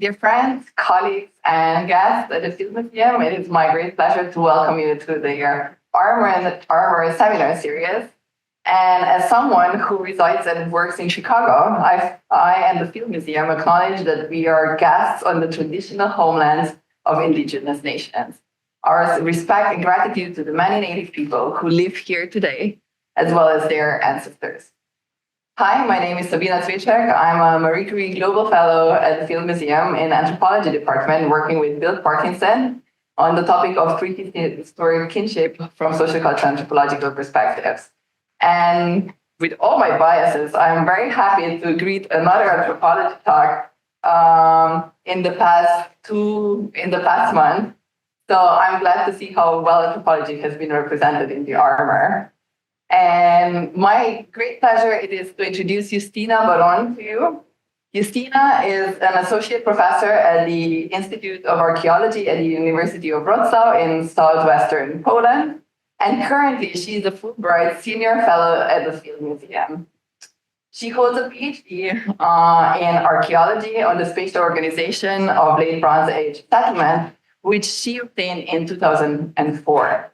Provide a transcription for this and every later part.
Dear friends, colleagues, and guests at the Field Museum, it is my great pleasure to welcome you to the Armor Seminar Series. And as someone who resides and works in Chicago, I and the Field Museum acknowledge that we are guests on the traditional homelands of indigenous nations. Our respect and gratitude to the many Native people who live here today, as well as their ancestors. Hi, my name is Sabina Zwiecek. I'm a Marie Curie Global Fellow at the Field Museum in Anthropology Department, working with Bill Parkinson on the topic of prehistoric kinship from sociocultural anthropological perspectives. And with all my biases, I'm very happy to greet another anthropology talk in the past month. So I'm glad to see how well anthropology has been represented in the Armor. And my great pleasure it is to introduce Justyna Baron to you. Justyna is an associate professor at the Institute of Archaeology at the University of Wrocław in southwestern Poland. And currently, she's a Fulbright Senior Fellow at the Field Museum. She holds a PhD in archaeology on the spatial organization of late Bronze Age settlement, which she obtained in 2004.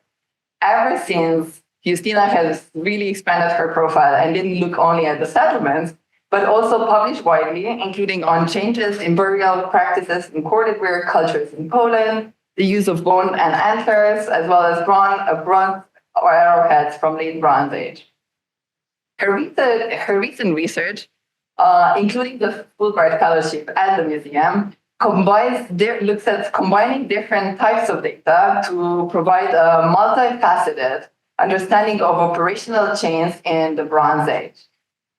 Ever since, Justyna has really expanded her profile and didn't look only at the settlements, but also published widely, including on changes in burial practices in corded wear cultures in Poland, the use of bone and antlers, as well as bronze arrowheads from late Bronze Age. Her recent research, including the Fulbright Fellowship at the museum, looks at combining different types of data to provide a multifaceted understanding of operational chains in the Bronze Age.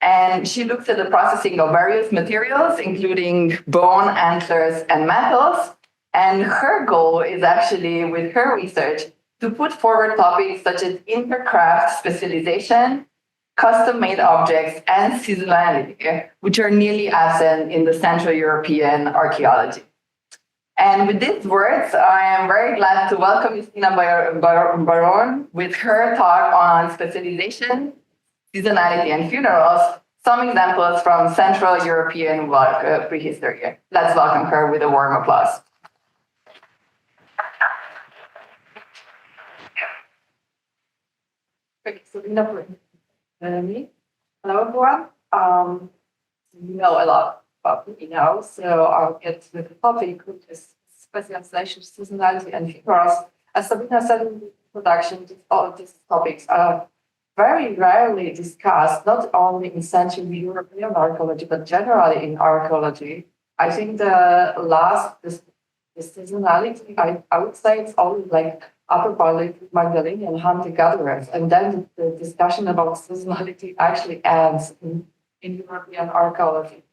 And she looks at the processing of various materials, including bone, antlers, and metals. And her goal is actually, with her research, to put forward topics such as intercraft specialization, custom-made objects, and seasonality, which are nearly absent in the Central European archaeology. And with these words, I am very glad to welcome Justyna Baron with her talk on specialization, seasonality, and funerals, some examples from Central European prehistory. Let's welcome her with a warm applause. Okay, so enough me. Hello, everyone. You know a lot about me now, so I'll get to the topic, which is specialization, seasonality, and funerals. As Sabina said in the introduction, all of these topics are very rarely discussed, not only in Central European archaeology, but generally in archaeology. I think the seasonality, I would say it's only like Upper Paleolithic Magdalenian hunter-gatherers, and then the discussion about seasonality actually ends in European archaeology.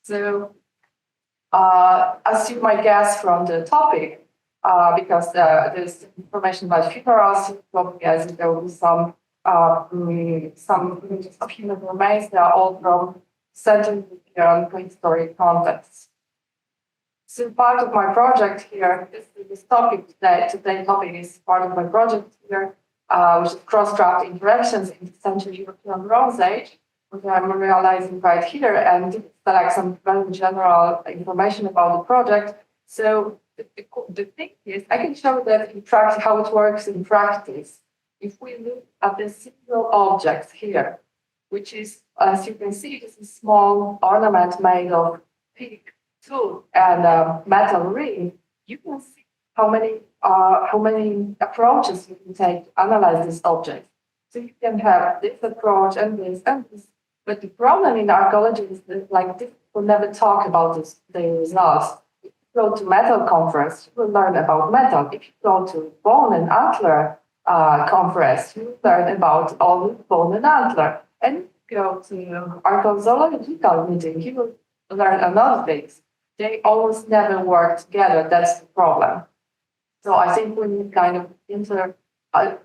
So, as you might guess from the topic, because there's information about funerals, probably as there will be some images of human remains. They are all from Central European prehistoric contexts. So part of my project here is this topic today. Today's topic is part of my project here, which is cross-craft interactions in the Central European Bronze Age, which I'm realizing right here, and select some very general information about the project. So the thing is, I can show that in practice how it works in practice. If we look at the single objects here, which is, as you can see, this is a small ornament made of pig tooth and a metal ring, you can see how many approaches you can take to analyze this object. So you can have this approach and this and this. But the problem in archaeology is that like people never talk about the results. If you go to metal conference, you will learn about metal. If you go to bone and antler conference, you will learn about all the bone and antler. And if you go to archaeological meeting, you will learn another things. They almost never work together. That's the problem. So I think we need kind of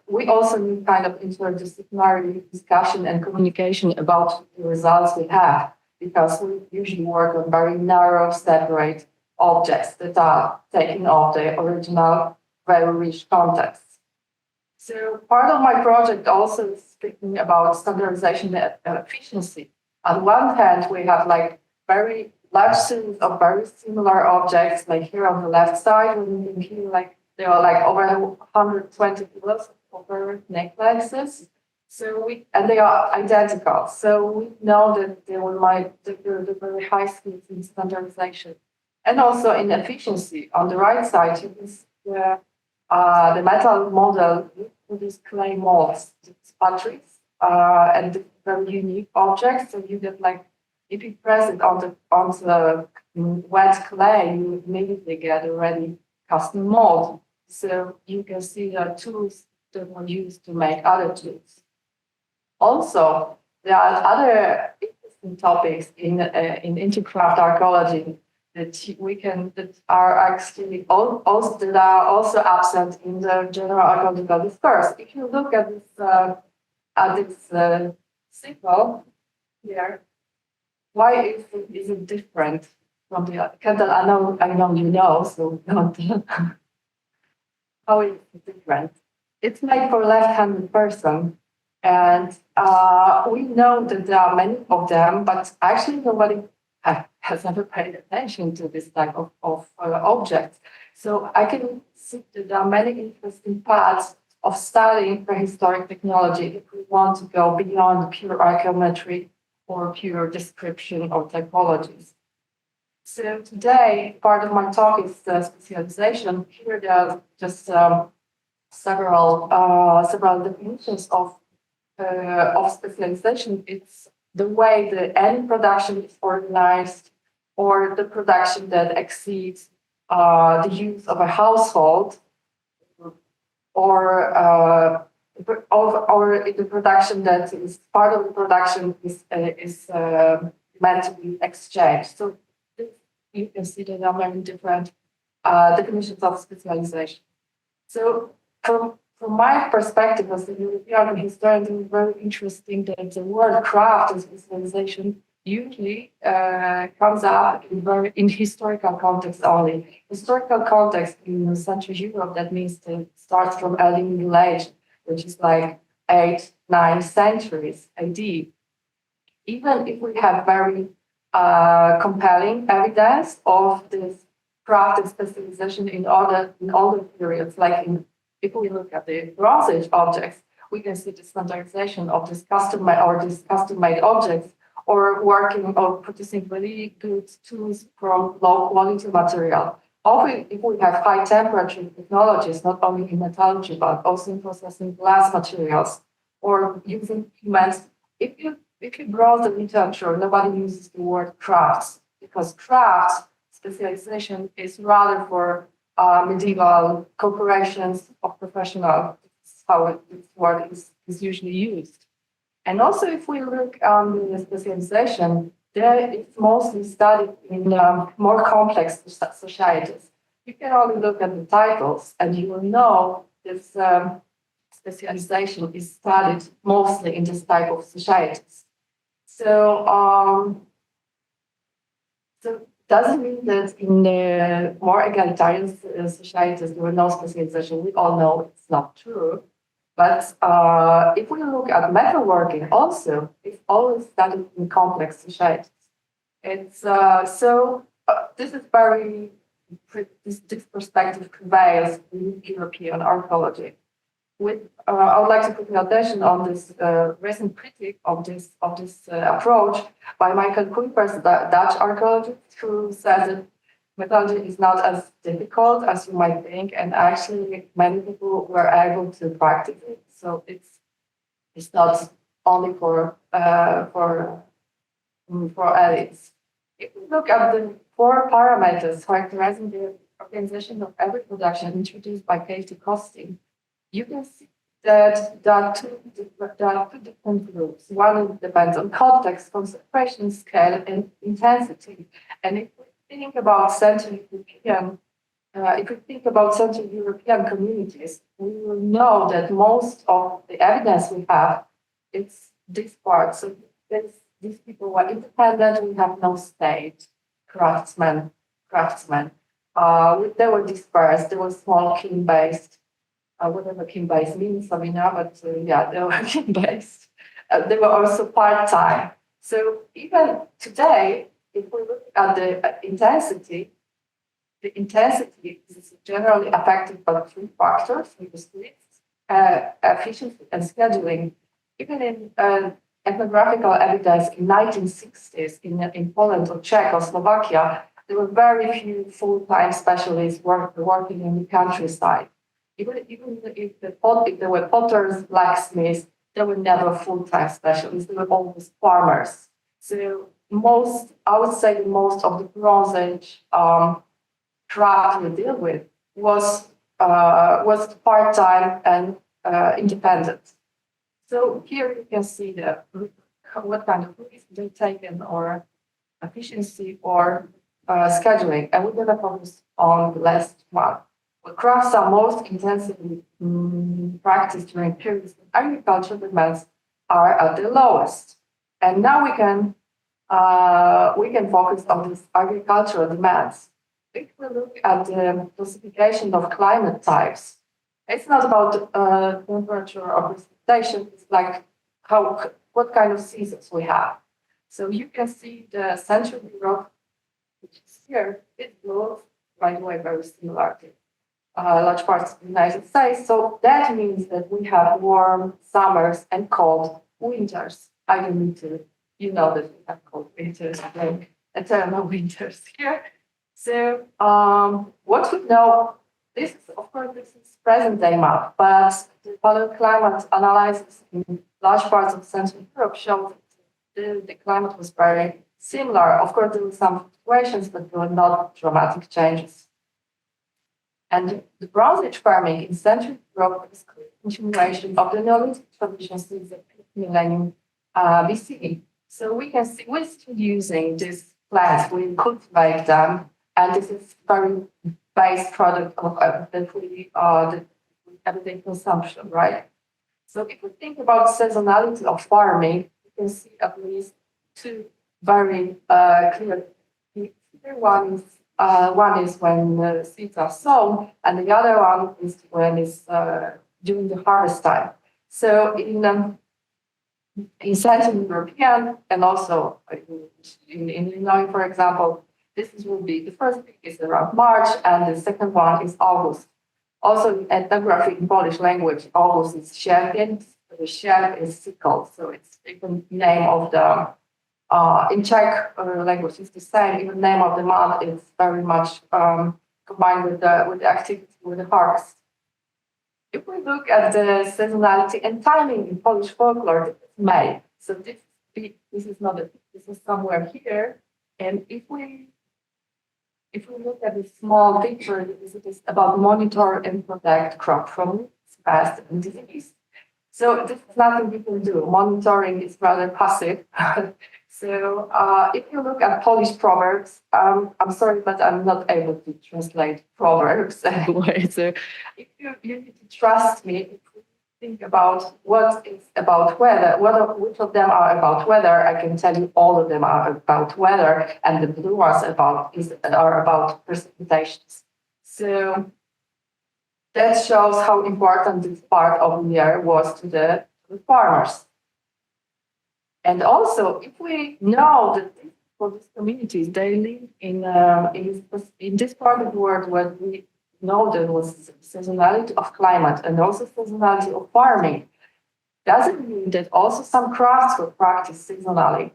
we also need kind of interdisciplinary discussion and communication about the results we have, because we usually work on very narrow, separate objects that are taking off the original, very rich context. So part of my project also is speaking about standardization and efficiency. On one hand, we have like very large series of very similar objects, like here on the left side, when you can hear like there are like over 120 kilos of copper necklaces. And they are identical. So we know that they will might the very high skills in standardization and also in efficiency. On the right side, you can see the metal model with these clay molds, these batteries, and very unique objects. So you get like, if you press it on the wet clay, you immediately get a ready custom mold. So you can see the tools that were used to make other tools. Also, there are other interesting topics in intercraft archaeology that are actually also that are also absent in the general archaeological discourse. If you look at this symbol here, why is it different from the other? Kendall, I know you know, so don't. How is it different? It's made for left-handed person. And we know that there are many of them, but actually nobody has ever paid attention to this type of objects. So I can see that there are many interesting paths of studying prehistoric technology if we want to go beyond pure archaeometry or pure description of typologies. So today, part of my talk is specialization. Here there are just several definitions of specialization. It's the way that any production is organized, or the production that exceeds the use of a household, or the production that is part of the production is meant to be exchanged. So you can see that there are many different definitions of specialization. So from my perspective as a European historian, it's very interesting that the word craft and specialization usually comes up in historical context only. Historical context in Central Europe, that means it starts from early Middle Age, which is like 8, 9 centuries AD. Even if we have very compelling evidence of this craft and specialization in older periods, like if we look at the Bronze Age objects, we can see the standardization of these custom-made objects, or working or producing really good tools from low-quality material. Or if we have high-temperature technologies, not only in metallurgy, but also in processing glass materials, or using humans. If you browse the literature, nobody uses the word crafts, because crafts specialization is rather for medieval corporations of professionals. That's how this word is usually used. And also, if we look on the specialization, there it's mostly studied in more complex societies. You can only look at the titles, and you will know this specialization is studied mostly in this type of societies. So doesn't mean that in the more egalitarian societies there were no specialization. We all know it's not true. But if we look at metalworking, also, it's always studied in complex societies. It's this is very this perspective prevails in European archaeology. I would like to put your attention on this recent critique of this approach by Michael Kuipers, the Dutch archaeologist, who says that metallurgy is not as difficult as you might think, and actually many people were able to practice it. So it's not only for elites. If we look at the 4 parameters characterizing the organization of every production introduced by Katie Costin, you can see that there are two different groups. One depends on context, concentration, scale, and intensity. And if we think about Central European communities, we will know that most of the evidence we have, it's this part. So these people were independent. We have no state craftsmen. They were dispersed. They were small king-based. Whatever king-based means, Sabina, but they were king-based. They were also part-time. So even today, if we look at the intensity is generally affected by three factors, which is efficiency and scheduling. Even in ethnographical evidence in 1960s in Poland or Czechoslovakia, there were very few full-time specialists working in the countryside. Even if there were potters, blacksmiths, there were never full-time specialists. They were always farmers. So I would say most of the Bronze Age craft we deal with was part-time and independent. So here you can see what kind of risk they taken or efficiency or scheduling, and we're going to focus on the last one. The crafts are most intensively practiced during periods when agricultural demands are at the lowest. And now we can focus on these agricultural demands. If we look at the classification of climate types, it's not about temperature or precipitation. It's like what kind of seasons we have. So you can see the Central Europe, which is here, it blows, by the way, very similar to large parts of the United States. So that means that we have warm summers and cold winters. I don't need to, you know that we have cold winters, like eternal winters here. So what we know, this is present day map, but the paleoclimate analysis in large parts of Central Europe show that the climate was very similar. Of course, there were some fluctuations, but there were not dramatic changes. And the Bronze Age farming in Central Europe is a continuation of the Neolithic tradition since the 5th millennium BCE. So we can see we're still using these plants, we cultivate them, and this is very base product of the everyday consumption, right? So if we think about seasonality of farming, you can see at least two very clear. One is when the seeds are sown, and the other one is when it's during the harvest time. So in Central European and also in Illinois, for example, will be the first week is around March, and the second one is August. Also, in ethnography in Polish language, August is sierpień, the sierp is sickle, so it's even name of the in Czech language is the same. Even name of the month is very much combined with the activity with the harvest. If we look at the seasonality and timing in Polish folklore, it's May. So this is not this is somewhere here. And if we look at this small picture, this is about monitor and protect crop from pest and disease. So this is nothing you can do. Monitoring is rather passive. So if you look at Polish proverbs, I'm sorry, but I'm not able to translate proverbs anyway. So if you need to trust me, if you think about what is about weather, which of them are about weather, I can tell you all of them are about weather, and the blue ones are about precipitations. So that shows how important this part of the year was to the farmers. And also, if we know that for these communities, they live in this part of the world where we know there was seasonality of climate and also seasonality of farming, doesn't mean that also some crafts were practiced seasonally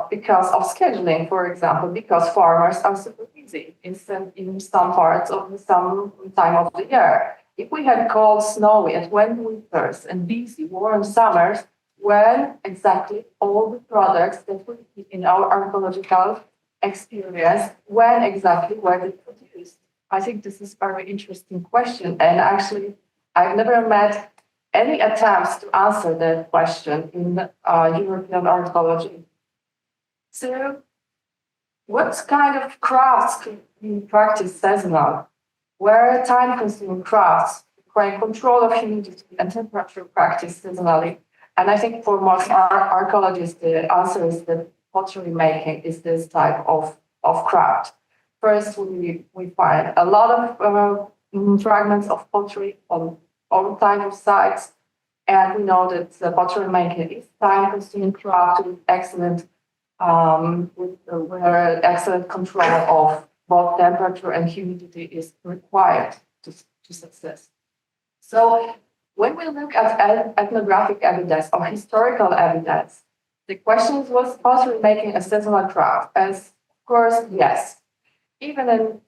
because of scheduling, for example, because farmers are super busy in some parts of some time of the year. If we had cold, snowy, and wet winters and busy, warm summers, when exactly all the products that we eat in our archaeological experience, when exactly were they produced? I think this is a very interesting question. And actually, I've never met any attempts to answer that question in European archaeology. So what kind of crafts could be practiced seasonal? Were time-consuming crafts requiring control of humidity and temperature practiced seasonally? And I think for most archaeologists, the answer is that pottery making is this type of craft. First, we find a lot of fragments of pottery on all types of sites, and we know that the pottery making is time-consuming craft with excellent where excellent control of both temperature and humidity is required to success. So when we look at ethnographic evidence or historical evidence, the question was pottery making a seasonal craft? As of course, yes. Even in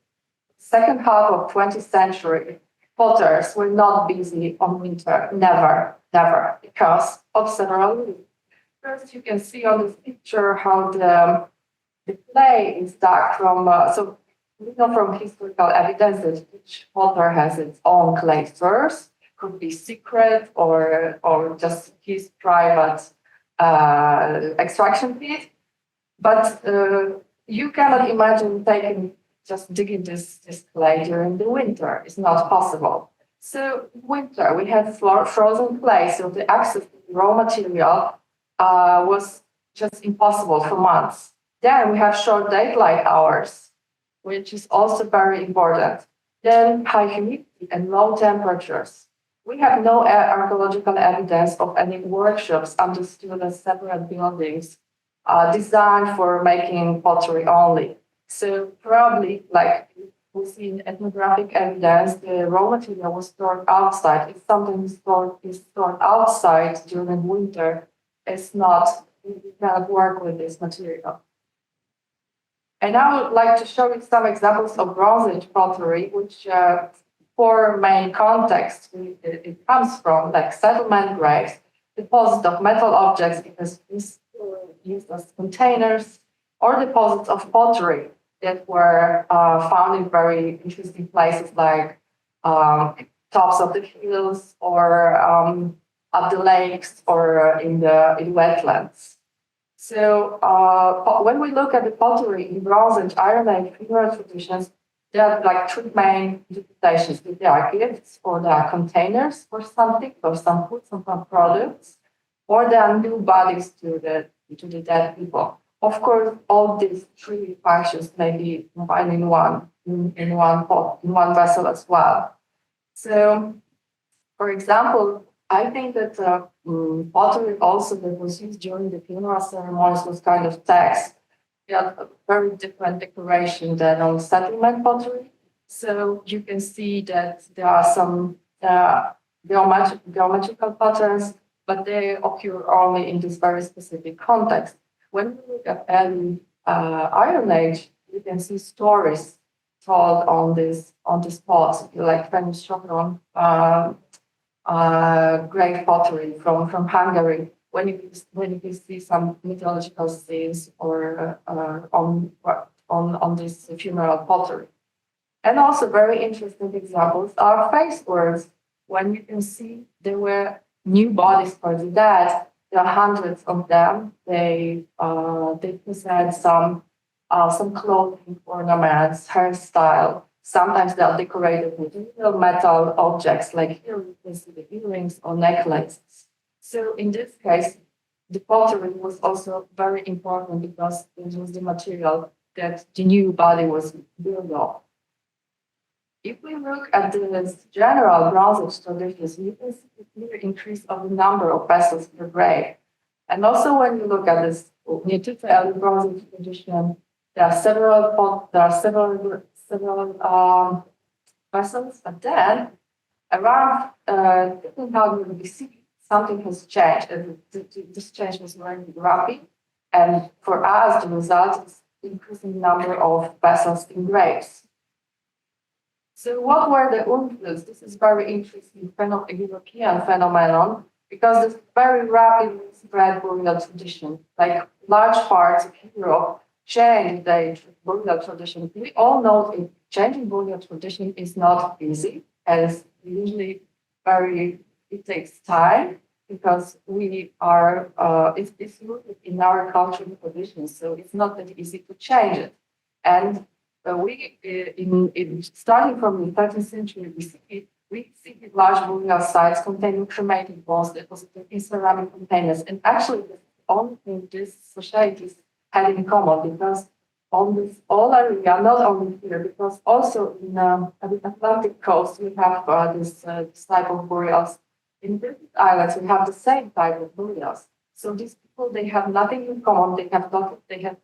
second half of 20th century, potters were not busy on winter, never, never, because of several reasons. First, you can see on this picture how the clay is dug from, so we know from historical evidence that each potter has its own clay source, could be secret or just his private extraction pit. But you cannot imagine just digging this clay during the winter. It's not possible. So winter, we have frozen clay, so the access to raw material was just impossible for months. Then we have short daylight hours, which is also very important. Then high humidity and low temperatures. We have no archaeological evidence of any workshops understood as separate buildings designed for making pottery only. So probably, like we see in ethnographic evidence, the raw material was stored outside. If something is stored outside during winter, it's not, you cannot work with this material. And I would like to show you some examples of Bronze Age pottery, which four main contexts it comes from, like settlement graves, deposit of metal objects because these were used as containers, or deposits of pottery that were found in very interesting places like tops of the hills or at the lakes or in wetlands. So when we look at the pottery in Bronze Age, Iron Age, funeral traditions, there are like three main interpretations. They are gifts, or they are containers for something, for some food, some products, or they are new bodies to the dead people. Of course, all these three functions may be combined in one pot, in one vessel as well. So, for example, I think that pottery also that was used during the funeral ceremonies was kind of text. They had a very different decoration than on settlement pottery. So you can see that there are some geometrical patterns, but they occur only in this very specific context. When we look at early Iron Age, you can see stories told on this pots, like famous Sopron grave pottery from Hungary. When you see some mythological scenes or on this funeral pottery. And also very interesting examples are face words. When you can see there were new bodies for the dead, there are hundreds of them. They present some clothing ornaments, hairstyle. Sometimes they are decorated with real metal objects, like here you can see the earrings or necklaces. So in this case, the pottery was also very important because it was the material that the new body was built of. If we look at the general Bronze Age traditions, you can see a clear increase of the number of vessels per grave. And also when you look at this early Bronze Age tradition, there are several vessels, but then around 1500 BC, something has changed, and this change was very rapid. And for us, the result is increasing number of vessels in graves. So what were the influences? This is very interesting European phenomenon because this very rapidly spread burial tradition, like large parts of Europe changed their burial tradition. We all know that changing burial tradition is not easy, as usually it takes time because we are it's rooted in our cultural traditions, so it's not that easy to change it. And starting from the 13th century, we see large burial sites containing cremated bones deposited in ceramic containers. And actually, the only thing these societies had in common, because on this all area, not only here, because also in the Atlantic coast, we have this type of burials. In British Islands, we have the same type of burials. So these people, they have nothing in common. They have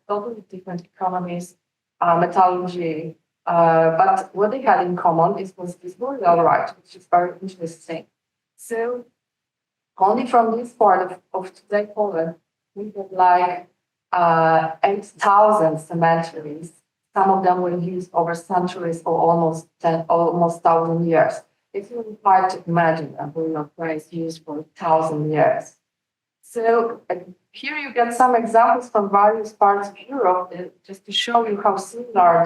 totally different economies, metallurgy. But what they had in common was this burial right, which is very interesting. So only from this part of today Poland, we have like 8,000 cemeteries. Some of them were used over centuries or almost 1,000 years. It's really hard to imagine a burial place used for 1,000 years. So here you get some examples from various parts of Europe, just to show you how similar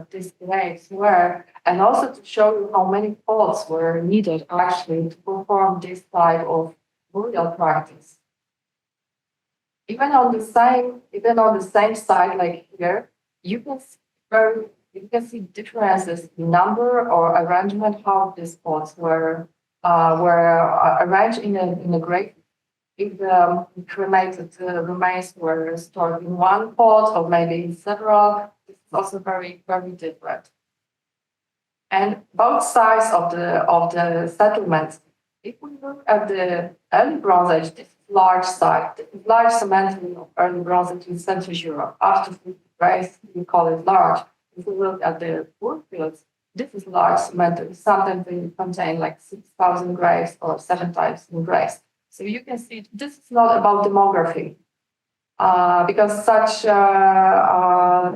these graves were, and also to show you how many pots were needed actually to perform this type of burial practice. Even on the same side, like here, you can see differences in number or arrangement how these pots were arranged in a grave. If the cremated remains were stored in one pot or maybe in several, this is also very, very different. And both sides of the settlements, if we look at the early Bronze Age, this is large site, this is large cemetery of early Bronze Age in Central Europe. After 50 graves, we call it large. If we look at the wood fields, this is large cemetery. Sometimes they contain like 6,000 graves or 7,000 graves. So you can see this is not about demography, because such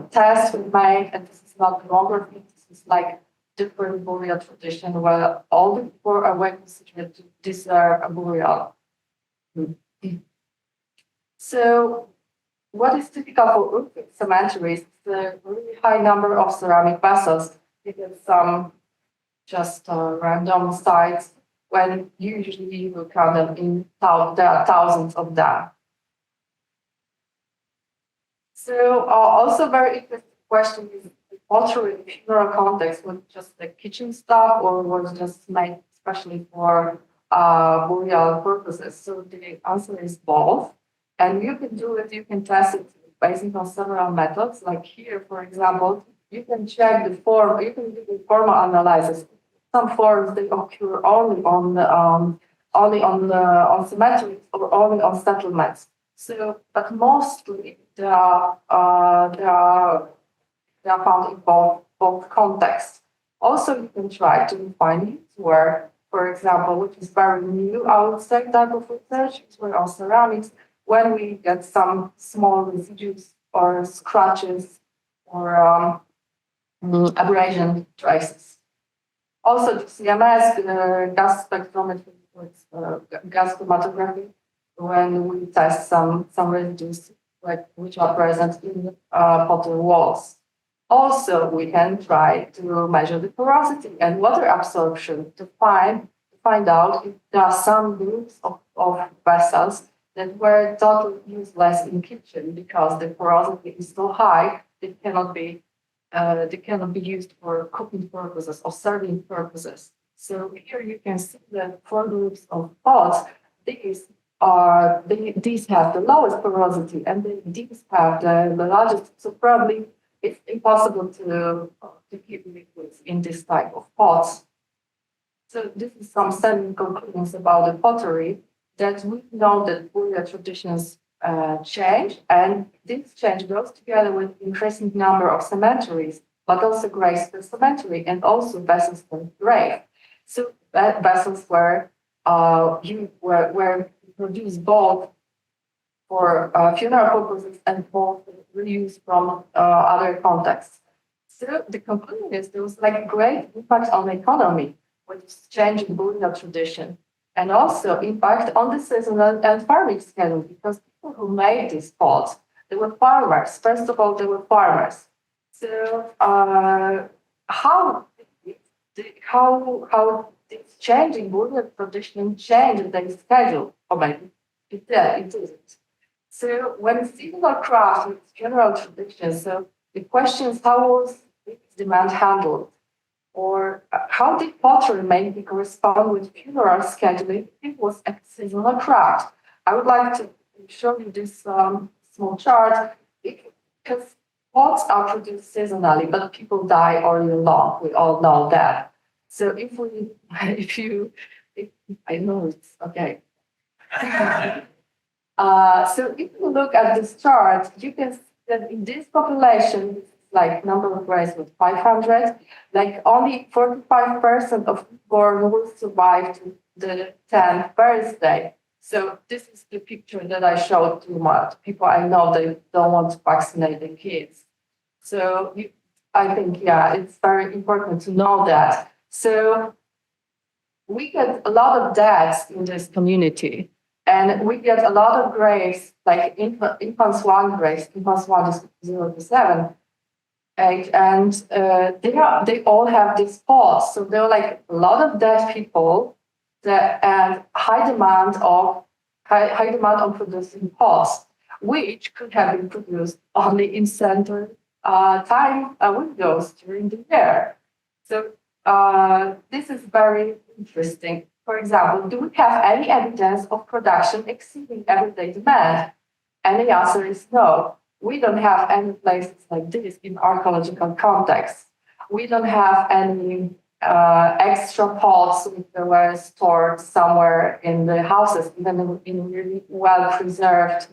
tests were made, and this is not demography. This is like different burial tradition where all the people are considered to deserve a burial. So, what is typical for Uruk cemeteries is the really high number of ceramic vessels. You get some just random sites when usually you will count them there are thousands of them. So also very interesting question is pottery in funeral context, was just the kitchen stuff or was just made especially for burial purposes? So the answer is both. And you can do it, you can test it based on several methods. Like here, for example, you can check the form, you can do the formal analysis. Some forms they occur only on cemeteries or only on settlements. So, but mostly they are found in both contexts. Also, you can try to find it where, for example, which is very new, I would say, type of research is where on ceramics, when we get some small residues or scratches or abrasion traces. Also, CMS, gas spectrometry, gas chromatography, when we test some residues which are present in pottery walls. Also, we can try to measure the porosity and water absorption to find out if there are some groups of vessels that were totally useless in kitchen because the porosity is so high they cannot be used for cooking purposes or serving purposes. So here you can see the 4 groups of pots. These have the lowest porosity and these have the largest. So probably it's impossible to keep liquids in this type of pots. So this is some selling conclusions about the pottery, that we know that burial traditions change, and this change goes together with increasing number of cemeteries, but also graves per cemetery and also vessels per grave. So vessels were produced both for funeral purposes and both reused from other contexts. So the conclusion is there was like great impact on the economy with this change in burial tradition, and also impact on the seasonal and farming schedule, because people who made these pots, they were farmers. First of all, they were farmers. So how this change in burial tradition changed their schedule? Or maybe it didn't. So when seasonal craft is general tradition, so the question is how was its demand handled? Or how did pottery maybe correspond with funeral scheduling if it was a seasonal craft? I would like to show you this small chart, because pots are produced seasonally, but people die all year long. We all know that. So I know it's okay. So if you look at this chart, you can see that in this population, like number of graves was 500, like only 45% of born will survive to the 10th birthday. So this is the picture that I showed to my people I know they don't want to vaccinate their kids. So I think, yeah, it's very important to know that. So we get a lot of deaths in this community. And we get a lot of graves, like infants one graves, infants one is 0 to 7, age, and they all have these pots. So there are like a lot of dead people and high demand on producing pots, which could have been produced only in center time windows during the year. So this is very interesting. For example, do we have any evidence of production exceeding everyday demand? And the answer is no. We don't have any places like this in archaeological context. We don't have any extra pots which were stored somewhere in the houses, even in really well-preserved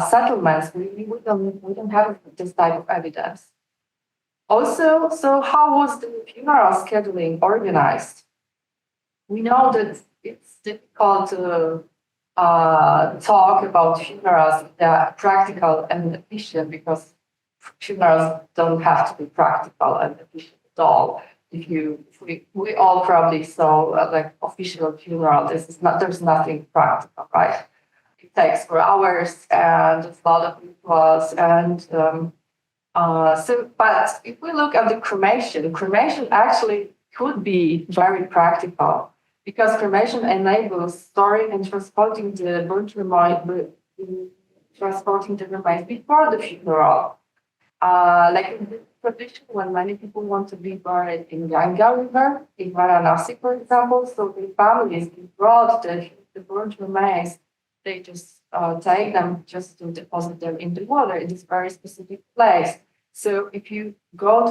settlements. We don't have this type of evidence. Also, so how was the funeral scheduling organized? We know that it's difficult to talk about funerals that are practical and efficient because funerals don't have to be practical and efficient at all. We all probably saw like official funeral. There's nothing practical, right? It takes 4 hours and there's a lot of rituals and but if we look at the cremation actually could be very practical because cremation enables storing and transporting the remains before the funeral. Like in this tradition, when many people want to be buried in Ganga River, in Varanasi, for example, so the families brought the burnt remains, they just take them just to deposit them in the water in this very specific place. So if you go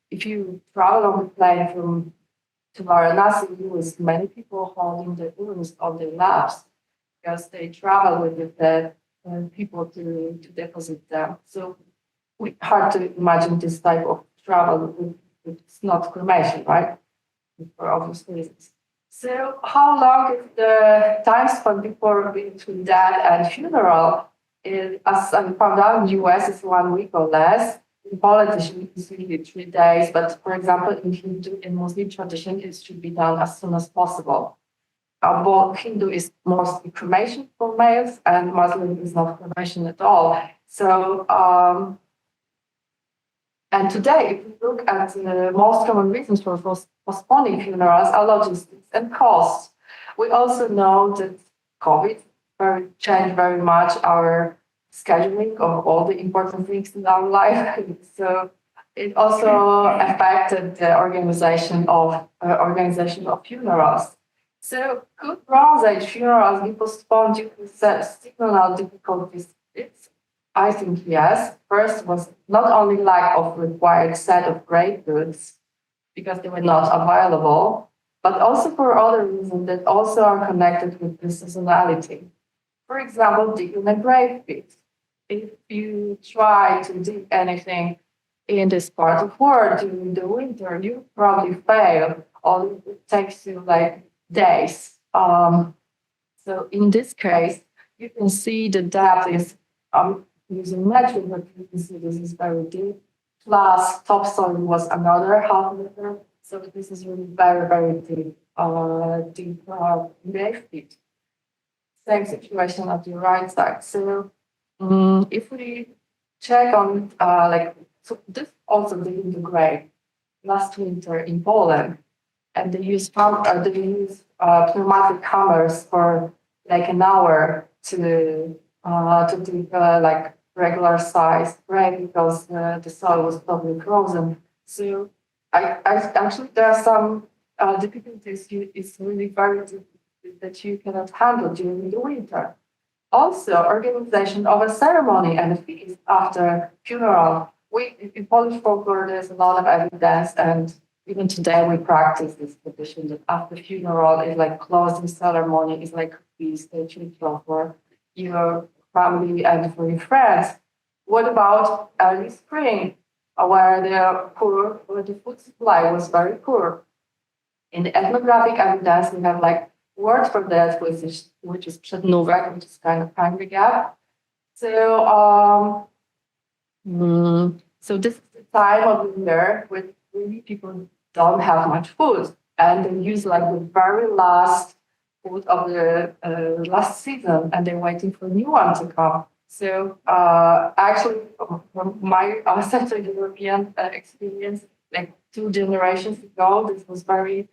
if you travel on the plane from to Varanasi, you will see many people holding the urns on their laps because they travel with the dead people to deposit them. So hard to imagine this type of travel. It's not cremation, right? For obvious reasons. So how long is the time span between death and funeral? As I found out, in the US is 1 week or less. In Poland, it's usually 3 days. But for example, in Hindu and Muslim tradition, it should be done as soon as possible. Both Hindu is mostly cremation for males, and Muslim is not cremation at all. So, and today, if we look at the most common reasons for postponing funerals are logistics and costs. We also know that COVID changed very much our scheduling of all the important things in our life. So it also affected the organization of funerals. So could Bronze Age funerals be postponed due to seasonal difficulties? I think yes. First was not only lack of required set of grave goods because they were not available, but also for other reasons that also are connected with the seasonality. For example, digging a grave pit. If you try to dig anything in this part of the world during the winter, you probably fail, or it takes you like days. So in this case, you can see the depth is using metric, but you can see this is very deep. Plus, topsoil was another half meter. So this is really very, very deep, grave pit. Same situation at the right side. So if we check on so this also digging the grave last winter in Poland, and they use pneumatic hammers for like an hour to dig like regular size grave because the soil was totally frozen. So I actually there are some difficulties. It's really very difficult that you cannot handle during the winter. Also, organization of a ceremony and a feast after funeral. In Polish folklore, there's a lot of evidence, and even today we practice this tradition that after funeral is like closing ceremony, is like a feast, a ritual for your family and for your friends. What about early spring, where the food supply was very poor? In the ethnographic evidence, we have like word for that, which is przednówek, which is kind of hungry gap. So so this is the time of the year when really people don't have much food, and they use like the very last food of the last season, and they're waiting for a new one to come. So actually, from my Central European experience, like 2 generations ago, this was very.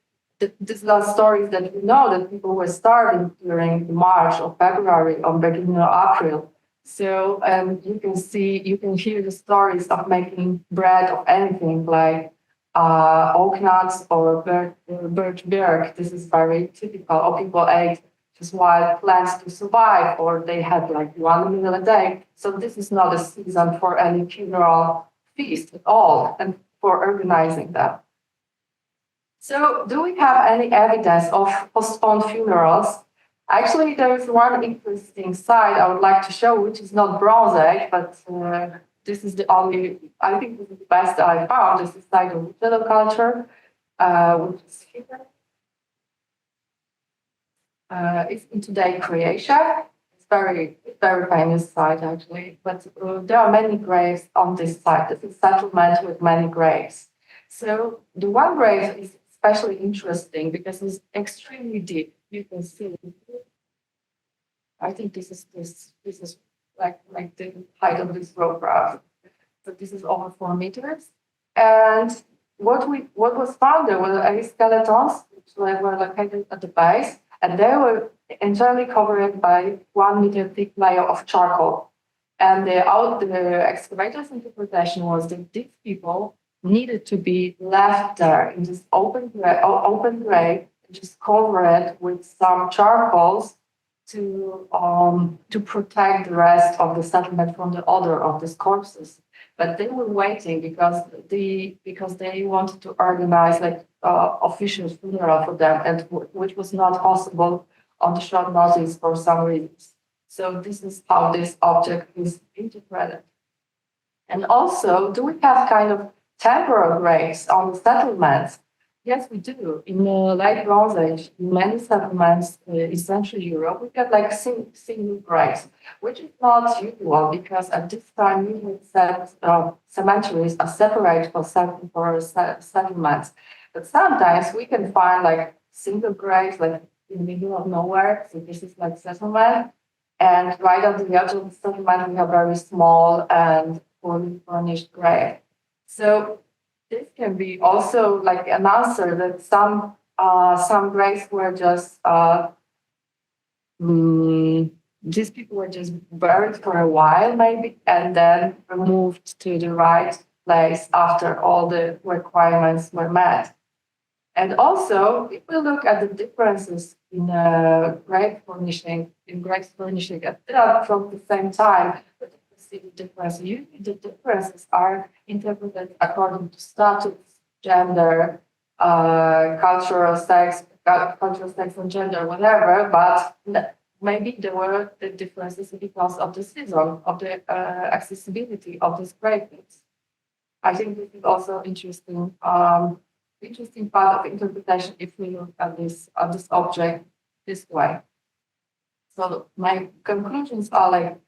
These are stories that we know that people were starving during March or February or beginning of April. So you can hear the stories of making bread of anything like oak nuts or birch bark. This is very typical. Or people ate just wild plants to survive, or they had like 1 meal a day. So this is not a season for any funeral feast at all, and for organizing them. So, do we have any evidence of postponed funerals? Actually, there is one interesting site I would like to show, which is not Bronze Age, but this is the only, I think this is the best I found. This is site of Middle culture, which is here. It's in today Croatia. It's very famous site actually, but there are many graves on this site. This is a settlement with many graves. So the one grave is especially interesting because it's extremely deep. You can see. I think this is like the height of this rope raft. So this is over 4 meters. And what was found there were eight skeletons, which were located at the base, and they were entirely covered by 1 meter thick layer of charcoal. And the excavators' interpretation was that these people needed to be left there in this open grave, just cover it with some charcoals to protect the rest of the settlement from the odor of these corpses. But they were waiting because they wanted to organize like official funeral for them, and which was not possible on the short notice for some reasons. So this is how this object is interpreted. And also, do we have kind of temporal graves on the settlements? Yes, we do. In the late Bronze Age, in many settlements in Central Europe, we get like single graves, which is not usual because at this time usually cemeteries are separate for settlements. But sometimes we can find like single graves, like in the middle of nowhere. So this is like settlement, and right at the edge of the settlement, we have very small and poorly furnished grave. So this can be also like an answer that some graves were just these people were just buried for a while maybe and then removed to the right place after all the requirements were met. And also, if we look at the differences in graves furnishing from the same time, but you see the difference. Usually, the differences are interpreted according to status, gender, cultural sex, and gender, whatever. But maybe there were the differences because of the season, of the accessibility of these graves. I think this is also interesting. Interesting part of interpretation if we look at this object this way. So my conclusions are like,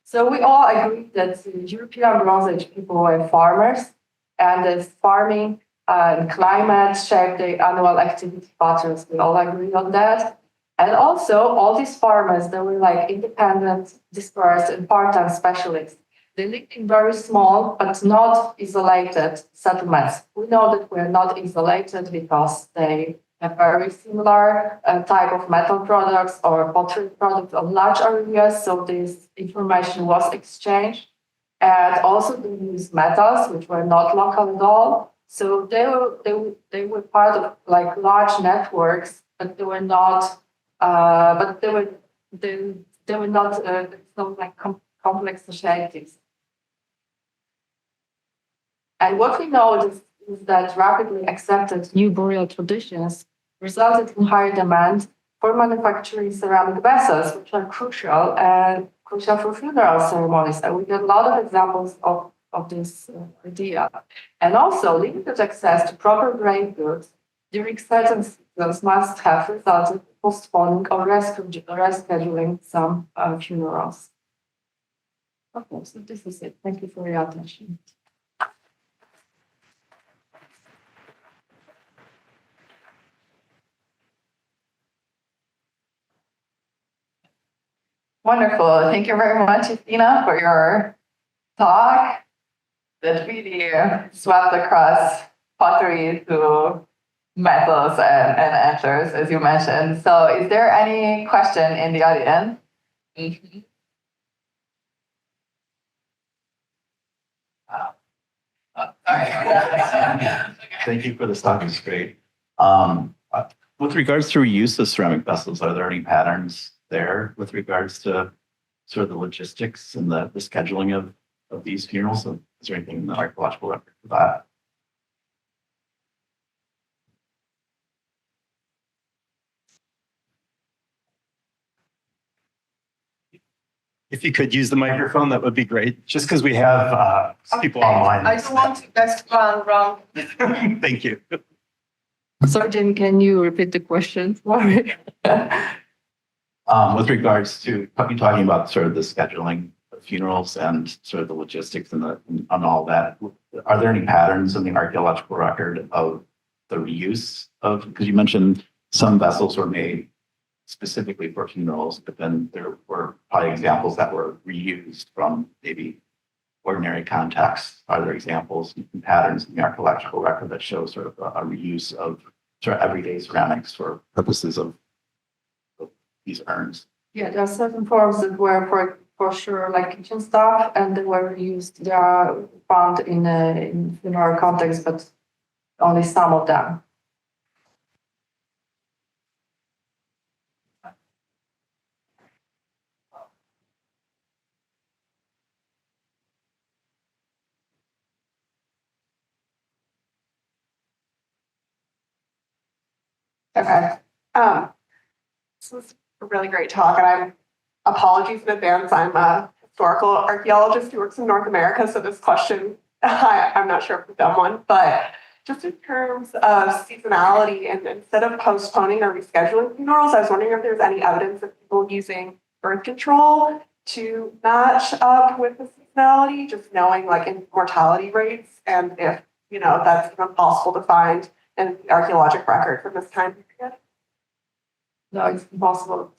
so we all agree that European Bronze Age people were farmers, and as farming and climate shaped their annual activity patterns. We all agree on that. And also all these farmers, they were like independent, dispersed, and part-time specialists. They lived in very small but not isolated settlements. We know that we're not isolated because they have very similar type of metal products or pottery products on large areas. So this information was exchanged. And also they used metals which were not local at all. So they were part of like large networks, but they were not. They were not so like complex societies. And what we know is that rapidly accepted new burial traditions resulted in higher demand for manufacturing ceramic vessels, which are crucial for funeral ceremonies. And we get a lot of examples of this idea. And also, limited access to proper grave goods during certain seasons must have resulted in postponing or rescheduling some funerals. Okay, so this is it. Thank you for your attention. Wonderful. Thank you very much, Justyna, for your talk that really swept across pottery to metals and answers, as you mentioned. So is there any question in the audience? Mhm. Thank you for this talk. It's great. With regards to reuse of ceramic vessels, are there any patterns there with regards to sort of the logistics and the scheduling of these funerals? Is there anything in the archaeological record for that? If you could use the microphone, that would be great. Just because we have people online. I don't want to guess one wrong. Thank you. Sergeant, can you repeat the question for me? With regards to you talking about sort of the scheduling of funerals and sort of the logistics and all that, are there any patterns in the archaeological record of the reuse of? Because you mentioned some vessels were made specifically for funerals, but then there were probably examples that were reused from maybe ordinary contexts. Are there examples and patterns in the archaeological record that show sort of a reuse of sort of everyday ceramics for purposes of these urns? Yeah, there are certain forms that were for sure like kitchen stuff, and they were used. They are found in funeral context, but only some of them. Okay. This was a really great talk, and apologies in advance. I'm a historical archaeologist who works in North America, so this question, I'm not sure if it's a dumb one, but just in terms of seasonality and instead of postponing or rescheduling funerals, I was wondering if there's any evidence of people using birth control to match up with the seasonality, just knowing like in mortality rates, and if, that's even possible to find in the archaeologic record from this time period. No, it's impossible.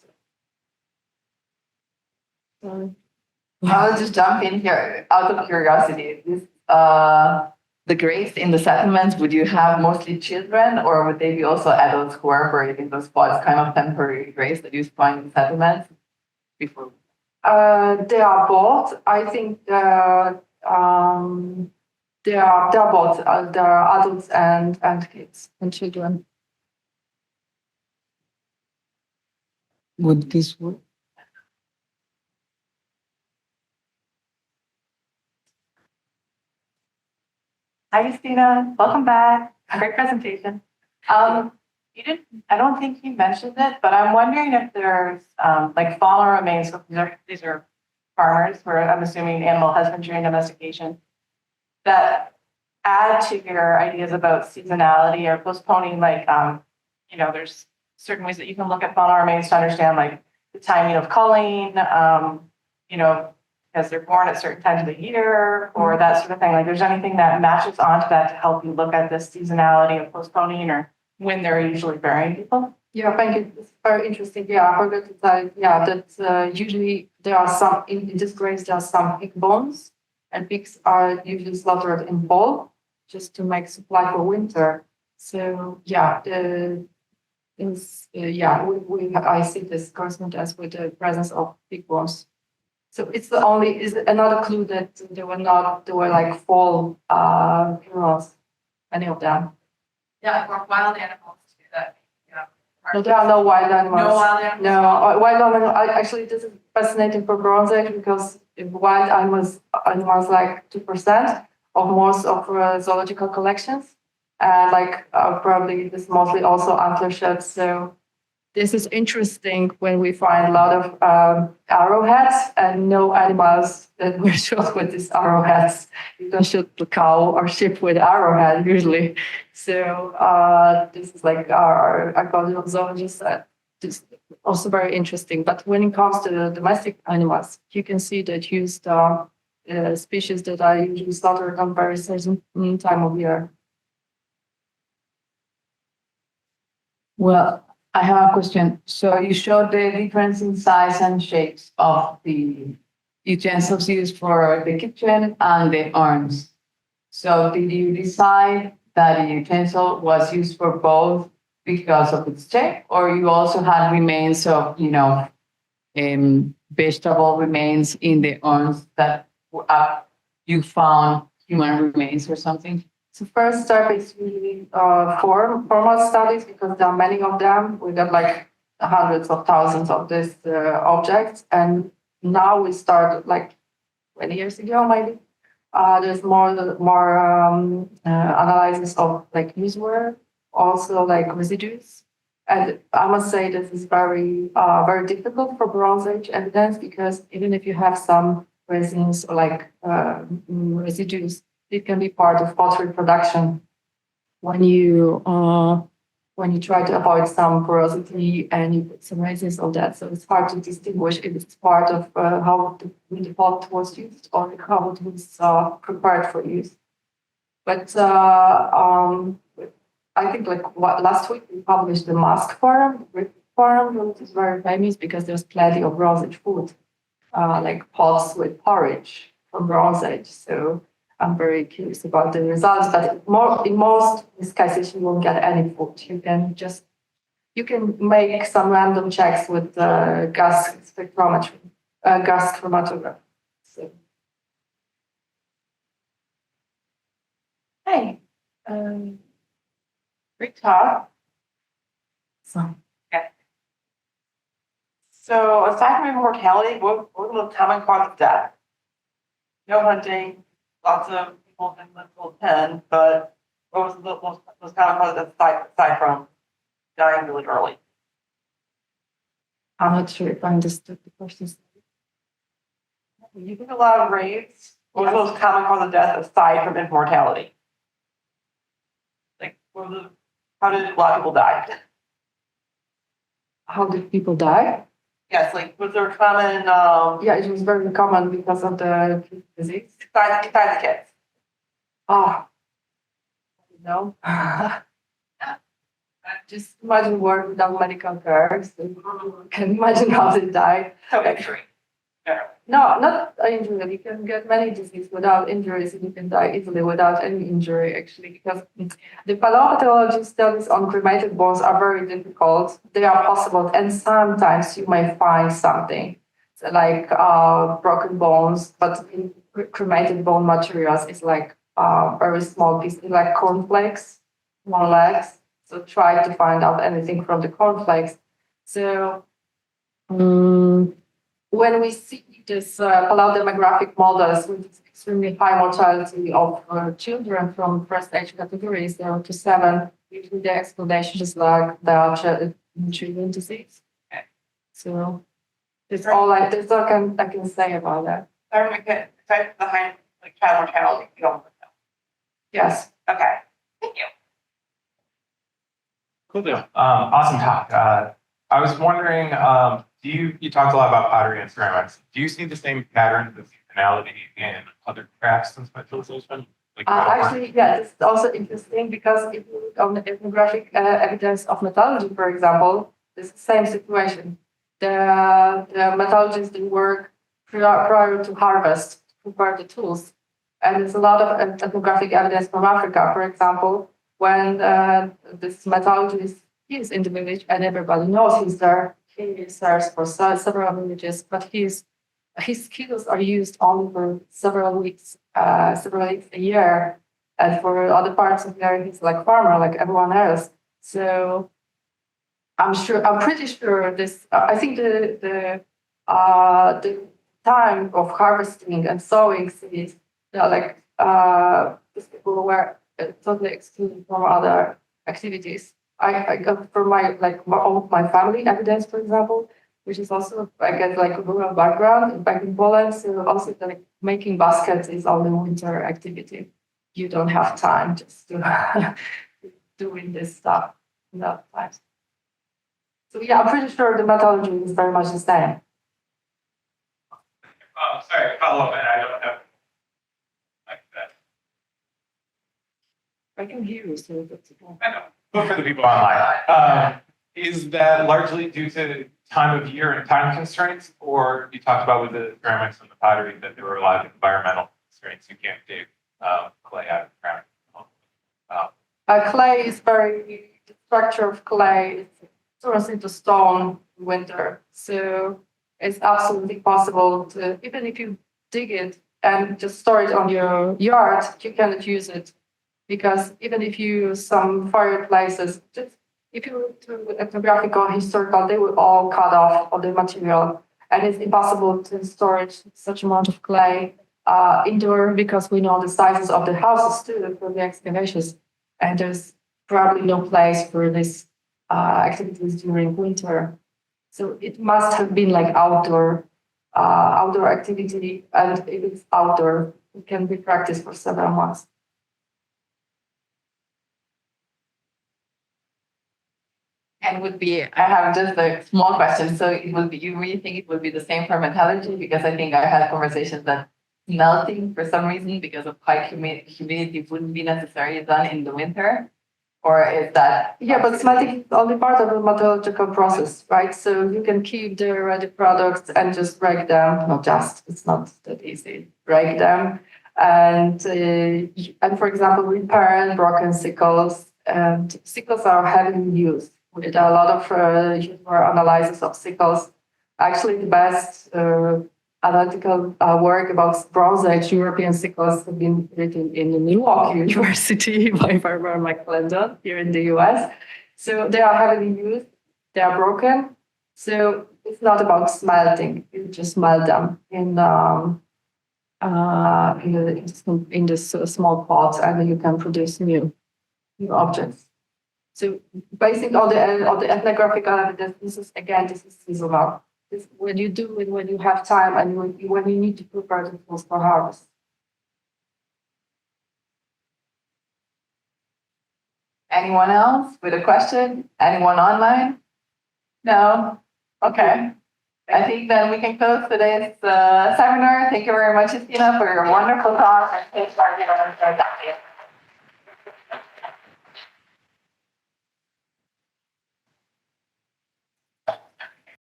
I'll just jump in here out of curiosity. The graves in the settlements, would you have mostly children, or would they be also adults who are buried in those spots, kind of temporary graves that you find in settlements before? They are both. I think they are both. There are adults and kids and children. Would this work? Hi, Justyna. Welcome back. Great presentation. I don't think you mentioned it, but I'm wondering if there's like fauna remains. These are farmers who are, I'm assuming, animal husbandry and domestication that add to your ideas about seasonality or postponing. Like, there's certain ways that you can look at fauna remains to understand like the timing of culling. Because they're born at certain times of the year or that sort of thing. Like, there's anything that matches onto that to help you look at this seasonality of postponing or when they're usually burying people? Yeah, thank you. It's very interesting. Yeah, I forgot to tell you, that usually there are some, in this graves, there are some pig bones, and pigs are usually slaughtered in bulk just to make supply for winter. So, yeah, I see this correspond as with the presence of pig bones. So is another clue that there were like fall funerals, any of them. Yeah, or wild animals too. That No, there are no wild animals. No wild animals. No, wild animals. Actually, this is fascinating for Bronze Age because wild animals like 2% of most of zoological collections, and probably this mostly also antler sheds. So this is interesting when we find a lot of arrowheads and no animals that were shot with these arrowheads. You don't shoot the cow or sheep with arrowhead usually. So this is like our agricultural zoologist. This is also very interesting. But when it comes to the domestic animals, you can see that used species that are usually slaughtered on very certain time of year. Well, I have a question. So you showed the difference in size and shapes of the utensils used for the kitchen and the urns. So did you decide that the utensil was used for both because of its shape, or you also had remains of, vegetable remains in the urns that you found human remains or something? So first step is really formal studies because there are many of them. We got like hundreds of thousands of these objects, and now we start like 20 years ago maybe. There's more analysis of like useware, also like residues. And I must say this is very very difficult for Bronze Age evidence because even if you have some resins or like residues, it can be part of pottery production when you try to avoid some porosity and you put some resins on that. So it's hard to distinguish if it's part of how the pot was used or how it was prepared for use. But I think like last week we published the mask forum, which is very famous because there's plenty of Bronze Age food, like pots with porridge from Bronze Age. So I'm very curious about the results, but in most cases you won't get any food. You can make some random checks with gas spectrometry, gas chromatograph. So. Hey, great talk. So aside from immortality, what were the common cause of death? No hunting, lots of people in the full pen, but what was the most common cause of death aside from dying really early? I'm not sure if I understood the question. You did a lot of raids. What was the most common cause of death aside from immortality? Like, how did a lot of people die? How did people die? Yes, like was there a common Yeah, it was very common because of the disease. besides the kids? Ah, no. Just imagine work without medical care. So you can imagine how they die. So injury. No, not injury. You can get many diseases without injuries, and you can die easily without any injury, actually, because the paleopathology studies on cremated bones are very difficult. They are possible, and sometimes you may find something like broken bones, but in cremated bone materials, it's like very small pieces, like cornflakes, more legs. So try to find out anything from the cornflakes. So when we see this paleodemographic models with extremely high mortality of children from first age categories 0 to 7, usually the explanation is like the children disease. So that's all I can say about that. Aside from the high like child mortality, you don't know. Yes. Okay. Thank you. Cool deal. Awesome talk. I was wondering, you talked a lot about pottery and ceramics. Do you see the same patterns of seasonality in other crafts and specialization? Like metalwork? Actually, yeah, this is also interesting because if you look on the ethnographic evidence of metallurgy, for example, it's the same situation. The metallurgists they work prior to harvest to prepare the tools. And there's a lot of ethnographic evidence from Africa, for example, when this metallurgist is in the village and everybody knows he's there. He serves for several villages, but his skills are used only for several weeks a year. And for other parts of the year, he's like farmer, like everyone else. So I'm pretty sure this. I think the time of harvesting and sowing seeds, these people were totally excluded from other activities. I got from my all of my family evidence, for example, which is also I get like a rural background back in Poland. So also like making baskets is only winter activity. You don't have time just to doing this stuff in that time. So yeah, I'm pretty sure the methodology is very much the same. Sorry, follow up, and I don't have like that. I can hear you, so that's okay. I know, but for the people online, is that largely due to time of year and time constraints, or you talked about with the ceramics and the pottery that there were a lot of environmental constraints? You can't dig clay out of the ground. Clay is the structure of clay turns into stone in winter. So it's absolutely possible to, even if you dig it and just store it on your yard, you cannot use it. Because even if you use some fireplaces, just if you look to ethnographic or historical, they will all cut off all the material. And it's impossible to store such amount of clay indoor because we know the sizes of the houses too from the excavations. And there's probably no place for this activities during winter. So it must have been like outdoor activity. And if it's outdoor, it can be practiced for several months. And I have just a small question. So you really think it would be the same for metallurgy? Because I think I had conversations that smelting for some reason because of high humidity wouldn't be necessarily done in the winter. Or is that? Yeah, but smelting is only part of the metallurgical process, right? So you can keep the ready products and just break them. It's not that easy. Break them. And for example, repair broken sickles. And sickles are heavily used. We did a lot of analysis of sickles. Actually, the best analytical work about Bronze Age European sickles have been written in Milwaukee University by farmer Mike Landon here in the US. So they are heavily used, they are broken. So it's not about smelting, you just melt them in this small pots and you can produce new objects. So basing all the ethnographic evidence, this is seasonal. This, when you do it, when you have time and when you need to prepare the tools for harvest. Anyone else with a question? Anyone online? No? Okay. I think then we can close today's seminar. Thank you very much, Justyna, for your wonderful talk. And thanks for everyone for attending.